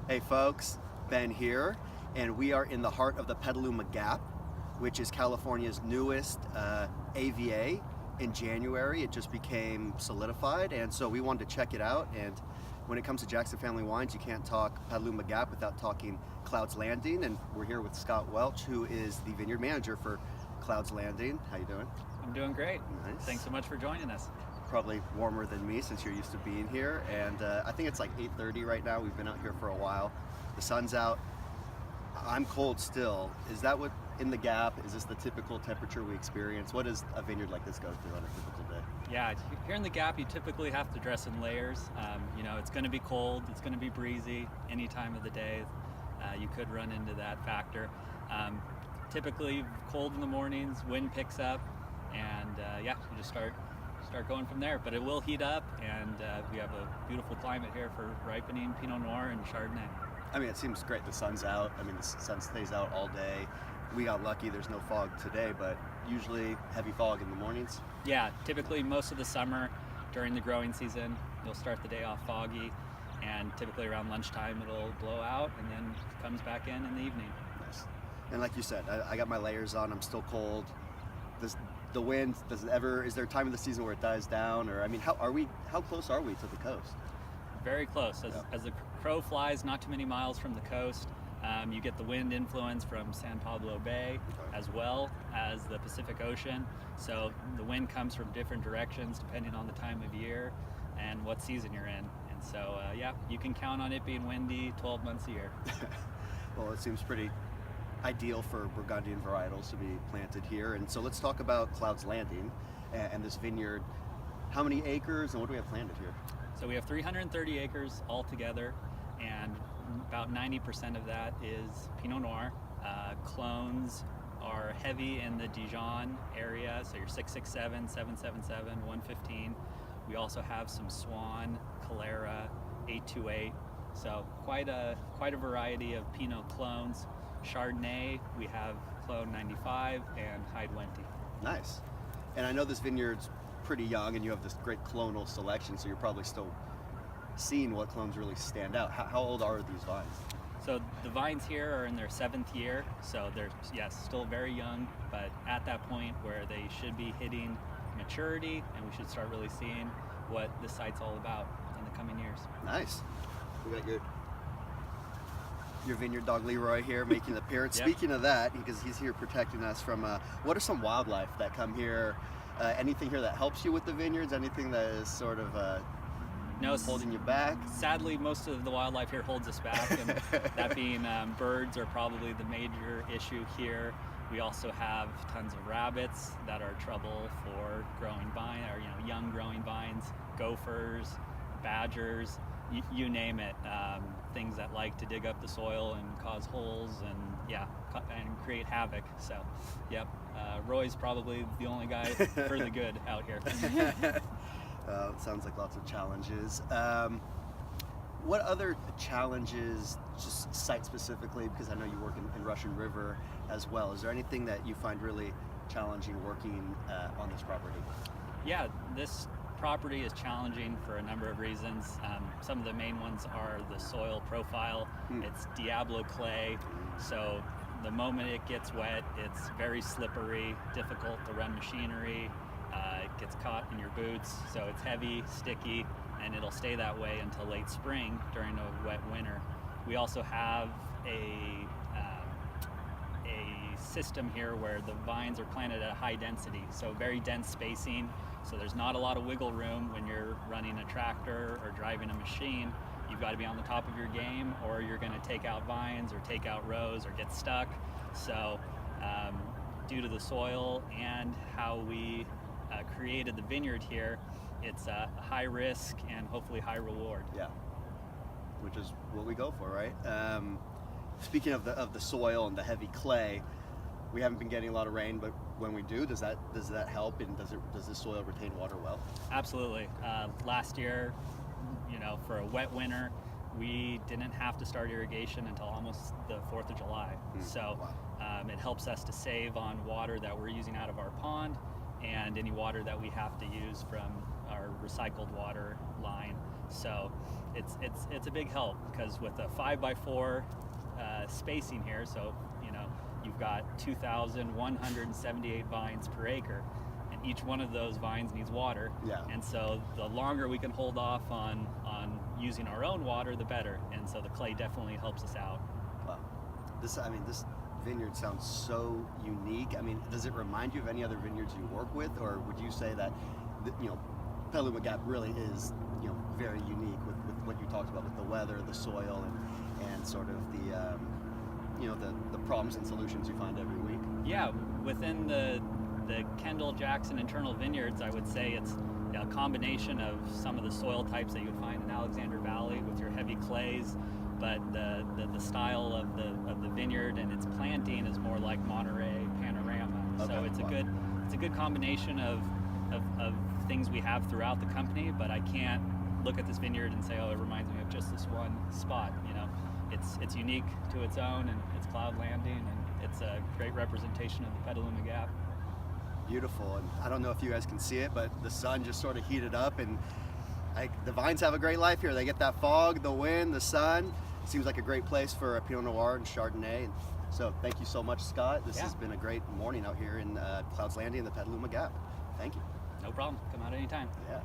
Hey folks, Ben here, and we are in the heart of the Petaluma Gap, which is California's newest AVA. In January, it just became solidified, and so we wanted to check it out. And when it comes to Jackson Family Wines, you can't talk Petaluma Gap without talking Clouds Landing, and we're here with Scott Welch, who is the Vineyard Manager for Clouds Landing. How you doing? I'm doing great. Nice. Thanks so much for joining us. Probably warmer than me since you're used to being here, and I think it's like 8:30 right now. We've been out here for a while. The sun's out. I'm cold still. Is that what in the Gap? Is this the typical temperature we experience? What does a vineyard like this go through on a typical day? Yeah, here in the Gap, you typically have to dress in layers. It's going to be cold. It's going to be breezy any time of the day. You could run into that factor. Typically cold in the mornings, wind picks up, and you just start going from there. But it will heat up, and we have a beautiful climate here for ripening Pinot Noir and Chardonnay. I mean, it seems great. The sun's out. I mean, the sun stays out all day. We got lucky. There's no fog today, but usually heavy fog in the mornings. Yeah, typically most of the summer during the growing season, you'll start the day off foggy, and typically around lunchtime it'll blow out and then comes back in the evening. Nice. And like you said, I got my layers on. I'm still cold. The wind, is there a time of the season where it dies down? Or, I mean, how close are we to the coast? Very close. As the crow flies, not too many miles from the coast. You get the wind influence from San Pablo Bay, as well as the Pacific Ocean. So the wind comes from different directions depending on the time of year and what season you're in. And so, you can count on it being windy 12 months a year. Well, it seems pretty ideal for Burgundian varietals to be planted here. And so let's talk about Clouds Landing and this vineyard. How many acres and what do we have planted here? So we have 330 acres altogether, and about 90% of that is Pinot Noir. Clones are heavy in the Dijon area, so your 667, 777, 115. We also have some Swan, Calera, 828. So quite a variety of Pinot clones. Chardonnay, we have Clone 95 and High 20. Nice. And I know this vineyard's pretty young and you have this great clonal selection, so you're probably still seeing what clones really stand out. How old are these vines? So the vines here are in their 7th year, so they're, still very young, but at that point where they should be hitting maturity, and we should start really seeing what this site's all about in the coming years. Nice. We got your vineyard dog Leroy here making an appearance. Yep. Speaking of that, because he's here protecting us from, what are some wildlife that come here? Anything here that helps you with the vineyards? Anything that is sort of holding you back? Sadly, most of the wildlife here holds us back, and that being birds are probably the major issue here. We also have tons of rabbits that are trouble for growing vine, or young growing vines, gophers, badgers, you name it. Things that like to dig up the soil and cause holes and create havoc. So, Roy's probably the only guy for the good out here. It sounds like lots of challenges. What other challenges, just site specifically, because I know you work in Russian River as well, is there anything that you find really challenging working on this property? Yeah, this property is challenging for a number of reasons. Some of the main ones are the soil profile. It's Diablo clay, so the moment it gets wet, it's very slippery, difficult to run machinery. It gets caught in your boots, so it's heavy, sticky, and it'll stay that way until late spring during a wet winter. We also have a system here where the vines are planted at a high density, so very dense spacing, so there's not a lot of wiggle room when you're running a tractor or driving a machine. You've got to be on the top of your game, or you're going to take out vines or take out rows or get stuck. So due to the soil and how we created the vineyard here, it's a high risk and hopefully high reward. Yeah, which is what we go for, right? Speaking of the soil and the heavy clay, we haven't been getting a lot of rain, but when we do, does that help? And does the soil retain water well? Absolutely. Last year, for a wet winter, we didn't have to start irrigation until almost the 4th of July. So it helps us to save on water that we're using out of our pond and any water that we have to use from our recycled water line. So it's a big help, because with a 5x4 spacing here, so you've got 2,178 vines per acre, and each one of those vines needs water. Yeah. And so the longer we can hold off on using our own water, the better. And so the clay definitely helps us out. Wow. This vineyard sounds so unique. I mean, does it remind you of any other vineyards you work with, or would you say that Petaluma Gap really is very unique with what you talked about with the weather, the soil, and sort of the problems and solutions you find every week? Yeah, within the Kendall-Jackson internal vineyards, I would say it's a combination of some of the soil types that you would find in Alexander Valley with your heavy clays, but the style of the vineyard and its planting is more like Monterey panorama. Okay. So it's a good combination of things we have throughout the company, but I can't look at this vineyard and say, oh, it reminds me of just this one spot. It's unique to its own, and it's cloud landing, and it's a great representation of the Petaluma Gap. Beautiful. And I don't know if you guys can see it, but the sun just sort of heated up, and the vines have a great life here. They get that fog, the wind, the sun. Seems like a great place for a Pinot Noir and Chardonnay. And so thank you so much, Scott. This has been a great morning out here in Clouds Landing in the Petaluma Gap. Thank you. No problem. Come out anytime. Yeah.